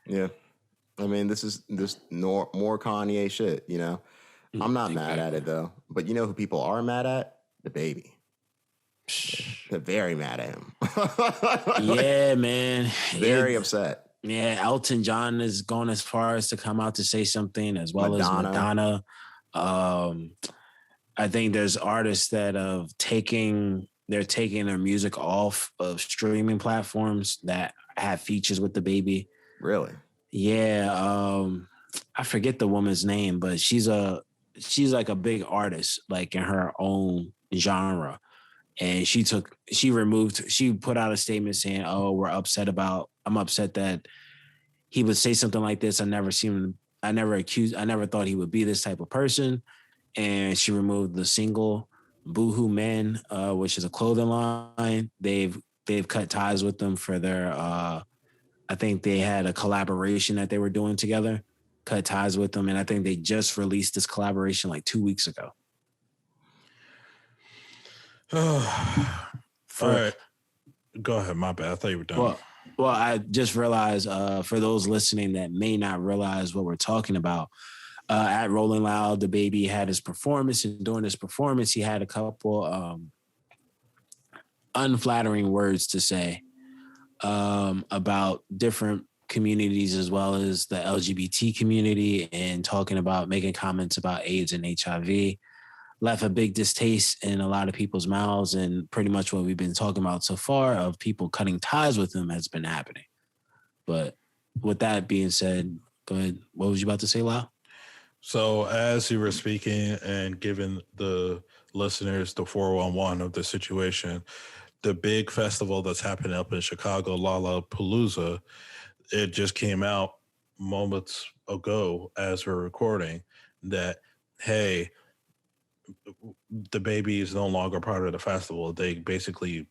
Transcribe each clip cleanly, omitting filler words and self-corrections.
Yeah. I mean, this is more Kanye shit, you know? I'm not mad at it, though. But you know who people are mad at? DaBaby. They're very mad at him. Yeah, man. Very upset. Yeah, Elton John is going as far as to come out to say something, as well as Madonna. I think there's artists that have taking their music off of streaming platforms that have features with DaBaby. Really? Yeah. I forget the woman's name, but she's like a big artist, like in her own genre. And she put out a statement saying, "Oh, I'm upset that he would say something like this. I never thought he would be this type of person." And she removed the single Boohoo Men, which is a clothing line. They've cut ties with them for their I think they had a collaboration that they were doing together, cut ties with them. And I think they just released this collaboration like 2 weeks ago. All right. Go ahead. My bad. I thought you were done. Well, I just realized for those listening that may not realize what we're talking about, at Rolling Loud, DaBaby had his performance, and during his performance, he had a couple unflattering words to say about different communities as well as the LGBT community, and making comments about AIDS and HIV. Left a big distaste in a lot of people's mouths, and pretty much what we've been talking about so far of people cutting ties with him has been happening. But with that being said, go ahead. What was you about to say, Lau? So as you were speaking and giving the listeners the 411 of the situation, the big festival that's happening up in Chicago, Lollapalooza, it just came out moments ago as we're recording that, hey, DaBaby is no longer part of the festival. They basically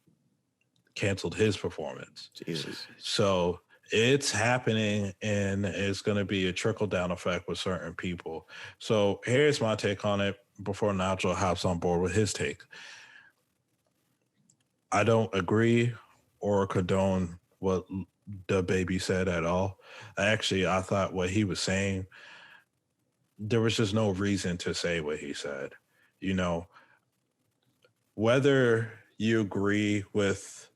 canceled his performance. Jesus. So it's happening, and it's going to be a trickle-down effect with certain people. So here's my take on it before Nigel hops on board with his take. I don't agree or condone what DaBaby said at all. I thought what he was saying, there was just no reason to say what he said. You know, whether you agree with,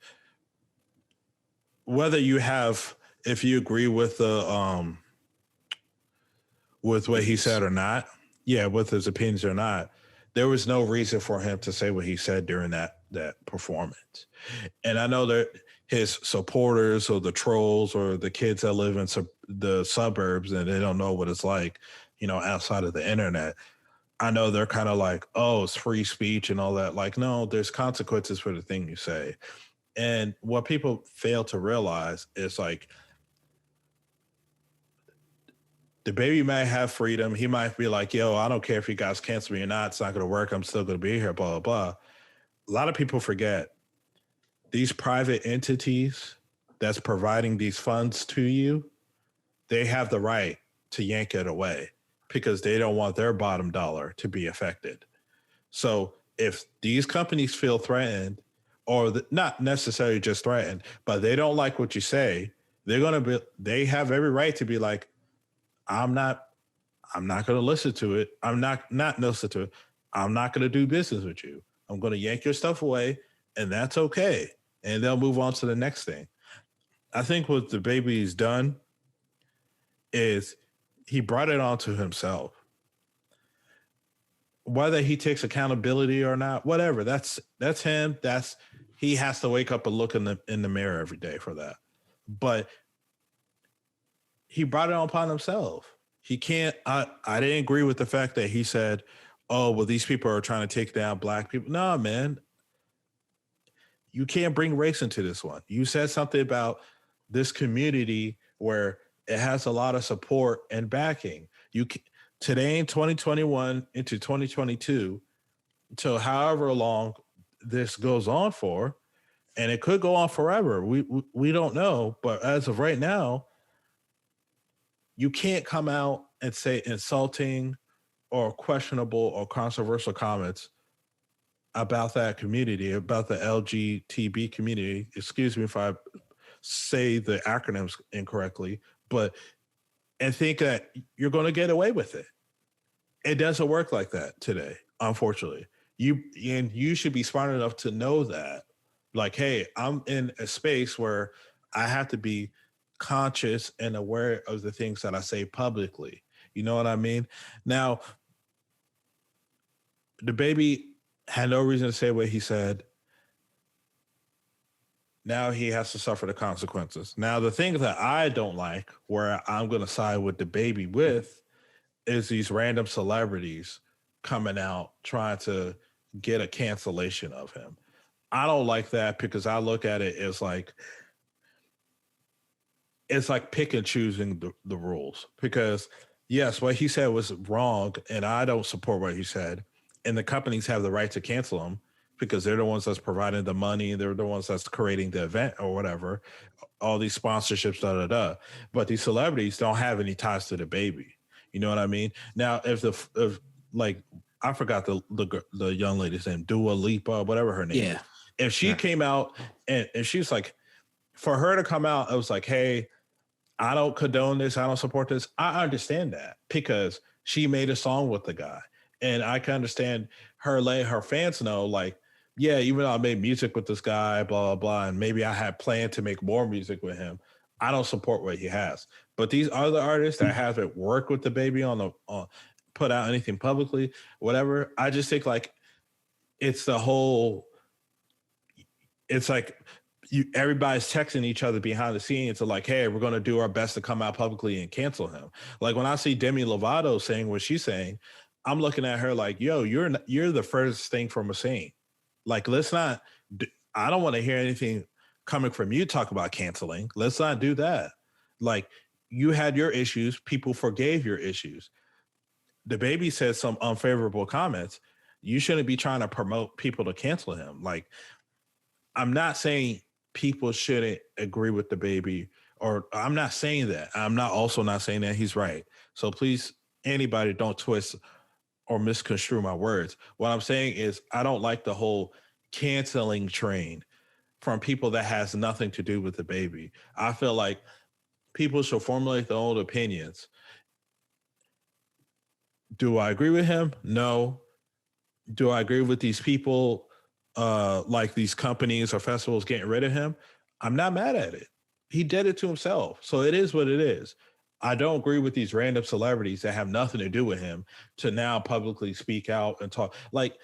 if you agree with the with what he said or not, with his opinions or not, there was no reason for him to say what he said during that performance. And I know that his supporters or the trolls or the kids that live in the suburbs and they don't know what it's like, outside of the internet, I know they're kind of like, oh, it's free speech and all that. Like, no, there's consequences for the thing you say. And what people fail to realize is, like, DaBaby might have freedom. He might be like, yo, I don't care if you guys cancel me or not. It's not going to work. I'm still going to be here, blah, blah, blah. A lot of people forget these private entities that's providing these funds to you, they have the right to yank it away because they don't want their bottom dollar to be affected. So if these companies feel threatened, or not necessarily just threatened, but they don't like what you say, they have every right to be like, I'm not going to listen to it. I'm not listen to it. I'm not going to do business with you. I'm going to yank your stuff away, and that's okay. And they'll move on to the next thing. I think what DaBaby's done is he brought it onto himself. Whether he takes accountability or not, whatever, that's him. He has to wake up and look in the mirror every day for that. But he brought it upon himself. He can't. I didn't agree with the fact that he said, "Oh, well, these people are trying to take down black people." No, man, you can't bring race into this one. You said something about this community where it has a lot of support and backing. Today in 2021 into 2022, until however long this goes on for, and it could go on forever. We don't know, but as of right now, you can't come out and say insulting or questionable or controversial comments about that community, about the LGTB community. Excuse me if I say the acronyms incorrectly, and think that you're going to get away with it. It doesn't work like that today, unfortunately. You should be smart enough to know that, like, hey, I'm in a space where I have to be conscious and aware of the things that I say publicly. You know what I mean? Now, DaBaby had no reason to say what he said. Now he has to suffer the consequences. Now, the thing that I don't like, where I'm going to side with DaBaby with, is these random celebrities coming out trying to get a cancellation of him. I don't like that because I look at it as like, it's like pick and choosing the rules. Because yes, what he said was wrong, and I don't support what he said. And the companies have the right to cancel him because they're the ones that's providing the money. They're the ones that's creating the event or whatever. All these sponsorships, da da da. But these celebrities don't have any ties to DaBaby. You know what I mean? Now, if like I forgot the young lady's name, Dua Lipa, whatever her name. Yeah. Is. If she came out and she's like, for her to come out, it was like, hey, I don't condone this. I don't support this. I understand that because she made a song with the guy. And I can understand her letting her fans know, like, yeah, even though I made music with this guy, blah, blah, blah, and maybe I had planned to make more music with him, I don't support what he has. But these other artists that haven't worked with DaBaby on put out anything publicly, whatever, I just think like it's the whole, it's like everybody's texting each other behind the scenes to like, hey, we're going to do our best to come out publicly and cancel him. Like when I see Demi Lovato saying what she's saying, I'm looking at her like, yo, you're the first thing from a scene. Like, let's not, I don't want to hear anything coming from you talk about canceling. Let's not do that. Like, you had your issues. People forgave your issues. DaBaby said some unfavorable comments. You shouldn't be trying to promote people to cancel him. Like, I'm not saying people shouldn't agree with DaBaby, or I'm not saying that. I'm also not saying that he's right. So please, anybody don't twist or misconstrue my words. What I'm saying is I don't like the whole canceling train from people that has nothing to do with DaBaby. I feel like people should formulate their own opinions. Do I agree with him? No. Do I agree with these people, like these companies or festivals getting rid of him? I'm not mad at it. He did it to himself. So it is what it is. I don't agree with these random celebrities that have nothing to do with him to now publicly speak out and talk. Like,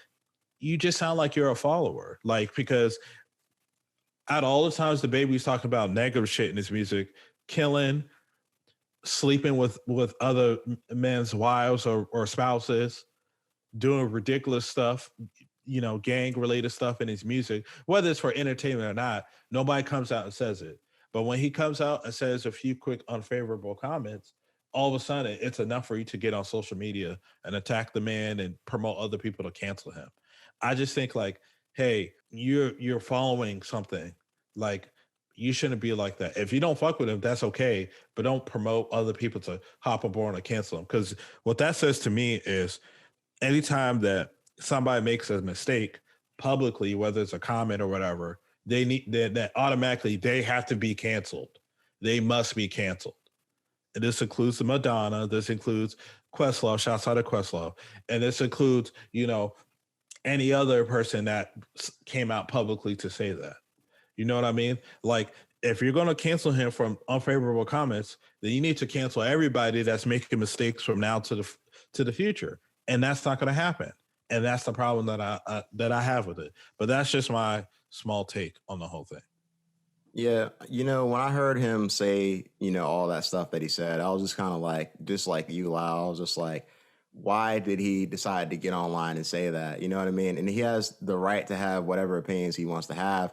you just sound like you're a follower. Like, because at all the times DaBaby's talking about negative shit in his music, killing, sleeping with other men's wives or spouses, doing ridiculous stuff, you know, gang related stuff in his music, whether it's for entertainment or not, nobody comes out and says it. But when he comes out and says a few quick unfavorable comments, all of a sudden it's enough for you to get on social media and attack the man and promote other people to cancel him. I just think like, hey, you're following something. Like, you shouldn't be like that. If you don't fuck with him, that's okay, but don't promote other people to hop aboard and cancel him. Because what that says to me is anytime that somebody makes a mistake publicly, whether it's a comment or whatever, they need that automatically they have to be canceled. They must be canceled. And this includes the Madonna. This includes Questlove. Shouts out to Questlove. And this includes, you know, any other person that came out publicly to say that. You know what I mean? Like, if you're going to cancel him from unfavorable comments, then you need to cancel everybody that's making mistakes from now to the future. And that's not going to happen. And that's the problem that I have with it. But that's just my small take on the whole thing. Yeah, you know, when I heard him say, you know, all that stuff that he said, I was just kind of like, just like you, Lau. I was just like, why did he decide to get online and say that? You know what I mean? And he has the right to have whatever opinions he wants to have.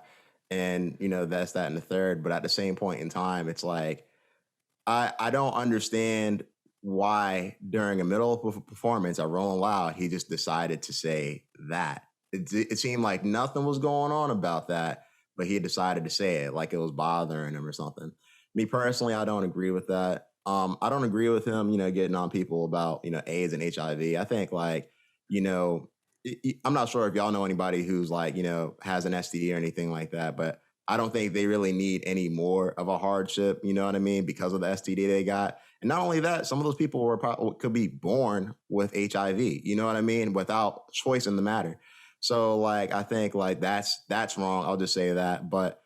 And, you know, that's that and the third. But at the same point in time, it's like, I don't understand why during a middle of a performance at Rolling Loud, he just decided to say that. It seemed like nothing was going on about that, but he decided to say it like it was bothering him or something. Me personally, I don't agree with that. I don't agree with him, you know, getting on people about, you know, AIDS and HIV. I think like, you know, I'm not sure if y'all know anybody who's like, you know, has an STD or anything like that, but I don't think they really need any more of a hardship, you know what I mean, because of the STD they got. And not only that, some of those people could be born with HIV, you know what I mean, without choice in the matter. So like I think like that's wrong. I'll just say that. But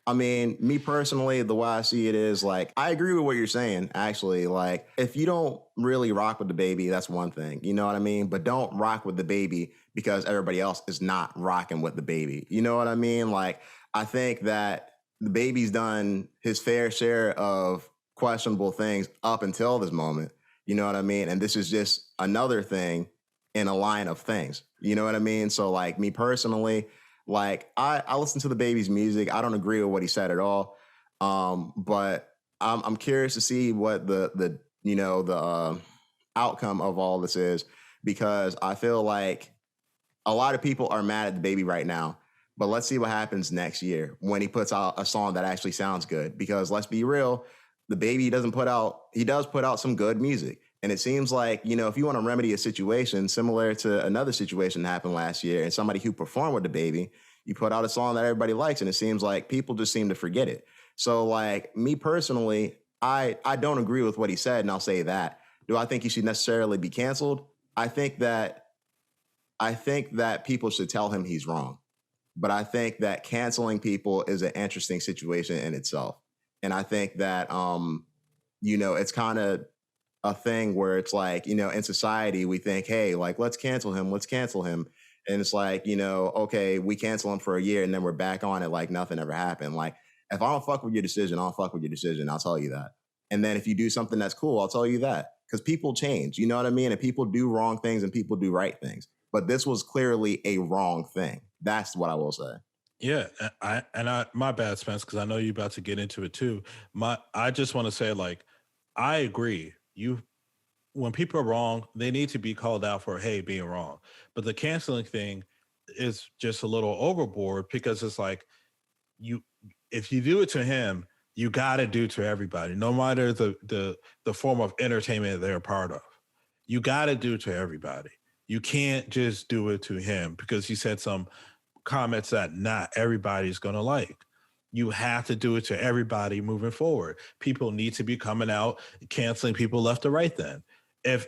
I mean, me personally, the way I see it is like, I agree with what you're saying, actually. Like, if you don't really rock with DaBaby, that's one thing. You know what I mean? But don't rock with DaBaby because everybody else is not rocking with DaBaby. You know what I mean? Like, I think that DaBaby's done his fair share of questionable things up until this moment. You know what I mean? And this is just another thing in a line of things. You know what I mean? So, like, me personally, like I listen to DaBaby's music. I don't agree with what he said at all. But I'm curious to see what the outcome of all this is, because I feel like a lot of people are mad at DaBaby right now. But let's see what happens next year when he puts out a song that actually sounds good. Because let's be real, DaBaby does put out some good music. And it seems like, if you want to remedy a situation similar to another situation that happened last year and somebody who performed with DaBaby, you put out a song that everybody likes, and it seems like people just seem to forget it. So like me personally, I don't agree with what he said, and I'll say that. Do I think he should necessarily be canceled? I think that people should tell him he's wrong. But I think that canceling people is an interesting situation in itself. And I think that it's kind of a thing where it's like, in society, we think, hey, like, let's cancel him. And it's like, okay, we cancel him for a year and then we're back on it like nothing ever happened. Like, if I don't fuck with your decision, I don't fuck with your decision. I'll tell you that. And then if you do something that's cool, I'll tell you that. Because people change, you know what I mean? And people do wrong things and people do right things. But this was clearly a wrong thing. That's what I will say. Yeah, my bad, Spence, because I know you're about to get into it too. I just want to say, like, I agree. When people are wrong, they need to be called out for, hey, being wrong. But the canceling thing is just a little overboard, because it's like, if you do it to him, you got to do to everybody, no matter the form of entertainment they're a part of. You got to do to everybody. You can't just do it to him because he said some comments that not everybody's going to like. You have to do it to everybody moving forward. People need to be coming out, canceling people left or right then.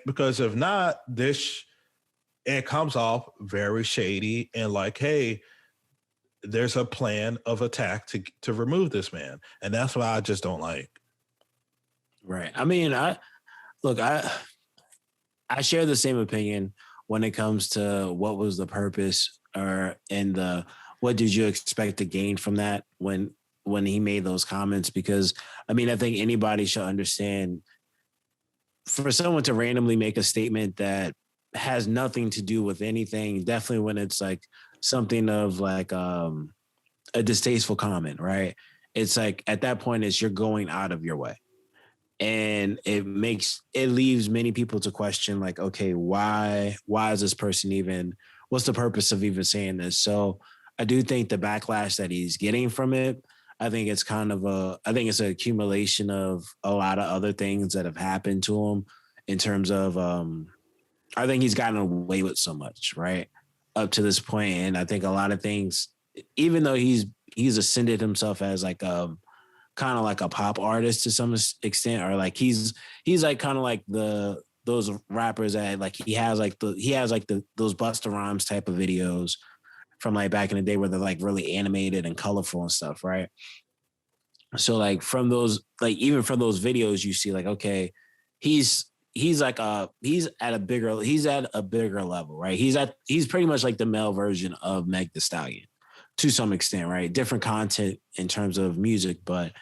Because if not, it comes off very shady and like, hey, there's a plan of attack to remove this man. And that's what I just don't like. Right. I mean, I share the same opinion when it comes to what was the purpose what did you expect to gain from that when he made those comments? Because I mean, I think anybody should understand, for someone to randomly make a statement that has nothing to do with anything, definitely when it's like something of like a distasteful comment, right? It's like at that point you're going out of your way. And it leaves many people to question, like, okay, why is this person even, what's the purpose of even saying this? So I do think the backlash that he's getting from it, I think it's it's an accumulation of a lot of other things that have happened to him in terms of, I think he's gotten away with so much, right? Up to this point. And I think a lot of things, even though he's ascended himself as like kind of like a pop artist to some extent, or like he's like kind of like those rappers that like he has those Busta Rhymes type of videos from like back in the day where they're like really animated and colorful and stuff, right? So like from those, like even from those videos, you see like, okay, he's at a bigger level, right? He's pretty much like the male version of Meg Thee Stallion to some extent, right? Different content in terms of music, but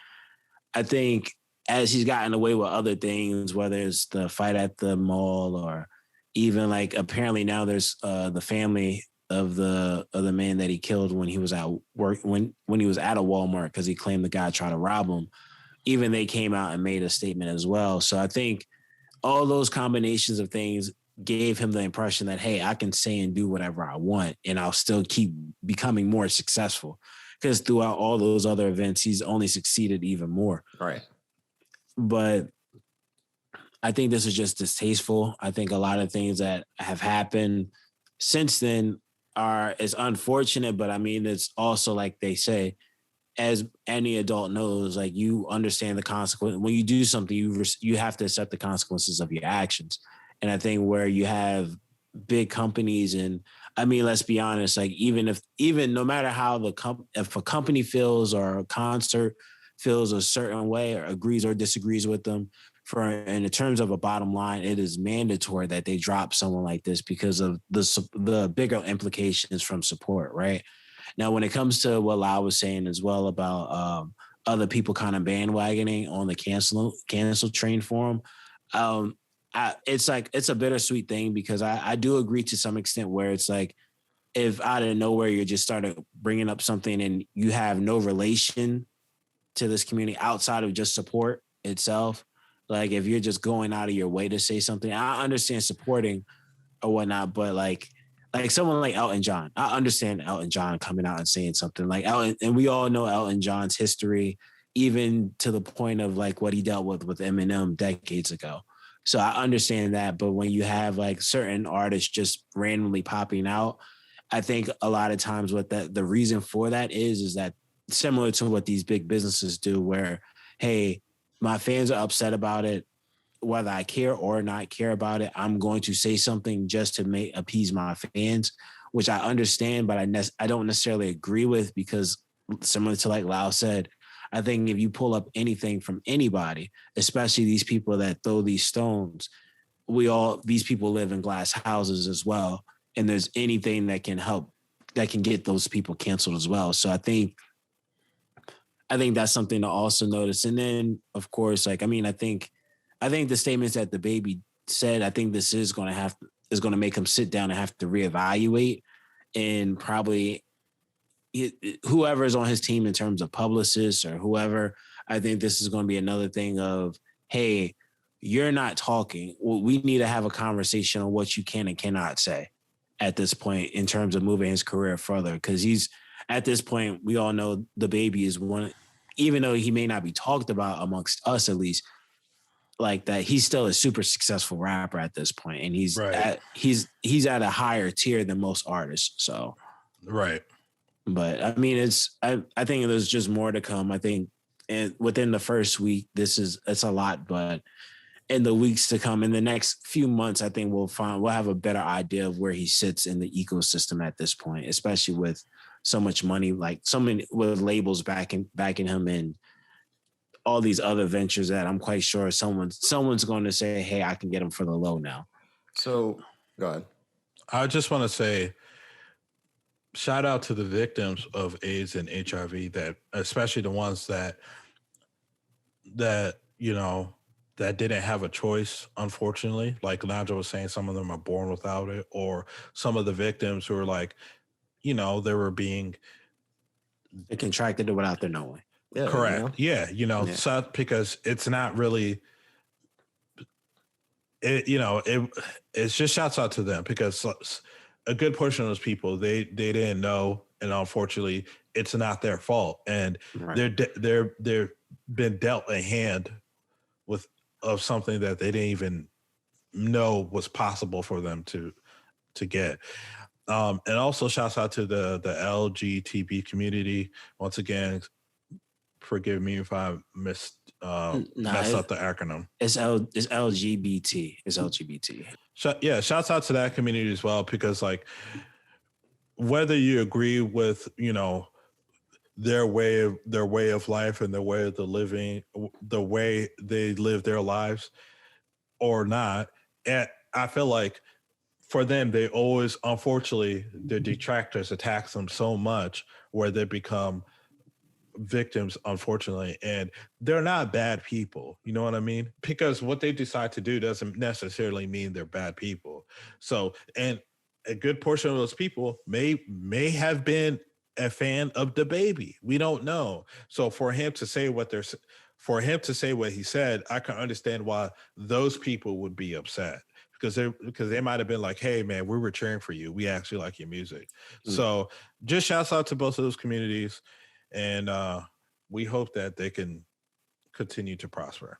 I think as he's gotten away with other things, whether it's the fight at the mall or even like apparently now there's the family of the man that he killed when he was at work, when he was at a Walmart because he claimed the guy tried to rob him. Even they came out and made a statement as well. So I think all those combinations of things gave him the impression that, hey, I can say and do whatever I want and I'll still keep becoming more successful. Because throughout all those other events, he's only succeeded even more. Right. But I think this is just distasteful. I think a lot of things that have happened since then it's unfortunate, but I mean, it's also like they say, as any adult knows, like you understand the consequence. When you do something, you have to accept the consequences of your actions. And I think where you have big companies, and I mean, let's be honest, like even no matter how if a company feels or a concert feels a certain way or agrees or disagrees with them, in terms of a bottom line, it is mandatory that they drop someone like this because of the bigger implications from support, right? Now, when it comes to what Lau was saying as well about other people kind of bandwagoning on the cancel train for him, it's like it's a bittersweet thing because I do agree to some extent where it's like if out of nowhere you just started bringing up something and you have no relation to this community outside of just support itself, like if you're just going out of your way to say something, I understand supporting or whatnot, but like someone like Elton John, I understand Elton John coming out and saying something like Elton, and we all know Elton John's history, even to the point of like what he dealt with Eminem decades ago. So I understand that, but when you have like certain artists just randomly popping out, I think a lot of times what the reason for that is that similar to what these big businesses do, where hey, my fans are upset about it, whether I care or not care about it, I'm going to say something just to appease my fans, which I understand, but I don't necessarily agree with because similar to like Lau said, I think if you pull up anything from anybody, especially these people that throw these stones, these people live in glass houses as well. And there's anything that can help, that can get those people canceled as well. So I think that's something to also notice. And then of course, like, I think the statements that DaBaby said, I think this is going to make him sit down and have to reevaluate, and probably whoever is on his team in terms of publicists or whoever, I think this is going to be another thing of, hey, you're not talking. Well, we need to have a conversation on what you can and cannot say at this point in terms of moving his career further. Because he's, at this point, we all know DaBaby is one, even though he may not be talked about amongst us at least, like that, he's still a super successful rapper at this point, and he's right. he's at a higher tier than most artists. So, right. But I mean, I think there's just more to come. I think, and within the first week, it's a lot, but in the weeks to come, in the next few months, I think we'll have a better idea of where he sits in the ecosystem at this point, especially with so much money, like so many with labels backing him and all these other ventures that I'm quite sure someone's going to say, hey, I can get him for the low now. So go ahead. I just want to say, shout out to the victims of AIDS and HIV, that especially the ones that didn't have a choice, unfortunately. Like Nigel was saying, some of them are born without it, or some of the victims who are like, they were being They contracted it without their knowing. Yeah, correct. So because it's not really it's just shouts out to them, because a good portion of those people, they didn't know, and unfortunately it's not their fault, and they're been dealt a hand of something that they didn't even know was possible for them to get. And also shouts out to the LGTB community. Once again, forgive me if I mess up the acronym. It's LGBT. It's LGBT. Shouts out to that community as well, because like whether you agree with their way of life and their way of the way they live their lives or not, and I feel like for them, they always, unfortunately, their detractors attack them so much where they become victims, unfortunately, and they're not bad people. You know what I mean? Because what they decide to do doesn't necessarily mean they're bad people. So, and a good portion of those people may have been a fan of DaBaby. We don't know. So for him to say what he said, I can understand why those people would be upset. Because they might have been like, hey man, we were cheering for you. We actually like your music. So just shouts out to both of those communities. And we hope that they can continue to prosper.